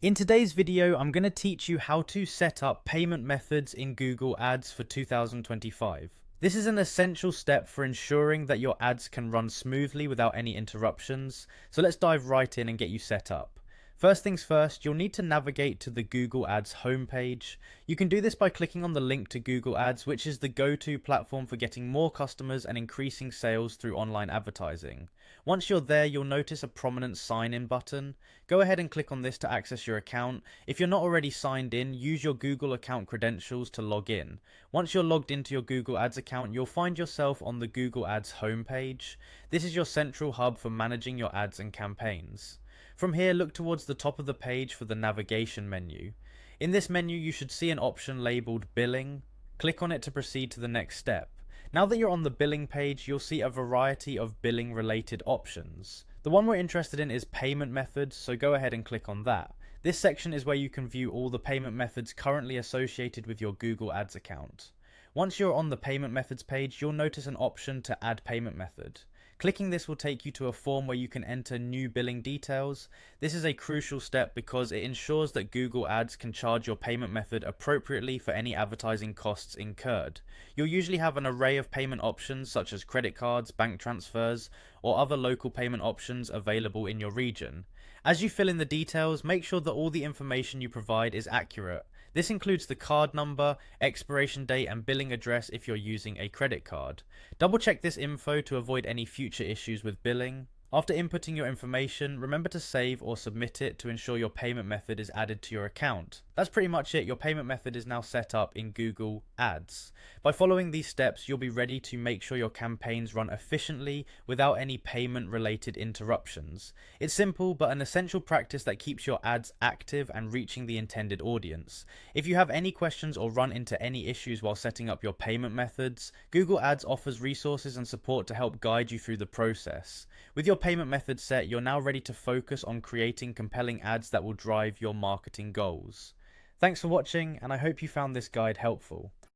In today's video, I'm going to teach you how to set up payment methods in Google Ads for 2025. This is an essential step for ensuring that your ads can run smoothly without any interruptions. So let's dive right in and get you set up. First things first, you'll need to navigate to the Google Ads homepage. You can do this by clicking on the link to Google Ads, which is the go-to platform for getting more customers and increasing sales through online advertising. Once you're there, you'll notice a prominent sign-in button. Go ahead and click on this to access your account. If you're not already signed in, use your Google account credentials to log in. Once you're logged into your Google Ads account, you'll find yourself on the Google Ads homepage. This is your central hub for managing your ads and campaigns. From here, look towards the top of the page for the navigation menu. In this menu, you should see an option labeled Billing. Click on it to proceed to the next step. Now that you're on the billing page, you'll see a variety of billing related options. The one we're interested in is payment methods, so go ahead and click on that. This section is where you can view all the payment methods currently associated with your Google Ads account. Once you're on the payment methods page, you'll notice an option to add payment method. Clicking this will take you to a form where you can enter new billing details. This is a crucial step because it ensures that Google Ads can charge your payment method appropriately for any advertising costs incurred. You'll usually have an array of payment options such as credit cards, bank transfers, or other local payment options available in your region. As you fill in the details, make sure that all the information you provide is accurate. This includes the card number, expiration date, and billing address if you're using a credit card. Double check this info to avoid any future issues with billing. After inputting your information, remember to save or submit it to ensure your payment method is added to your account. That's pretty much it. Your payment method is now set up in Google Ads. By following these steps, you'll be ready to make sure your campaigns run efficiently without any payment related interruptions. It's simple but an essential practice that keeps your ads active and reaching the intended audience. If you have any questions or run into any issues while setting up your payment methods, Google Ads offers resources and support to help guide you through the process. With your payment method set, you're now ready to focus on creating compelling ads that will drive your marketing goals. Thanks for watching, and I hope you found this guide helpful.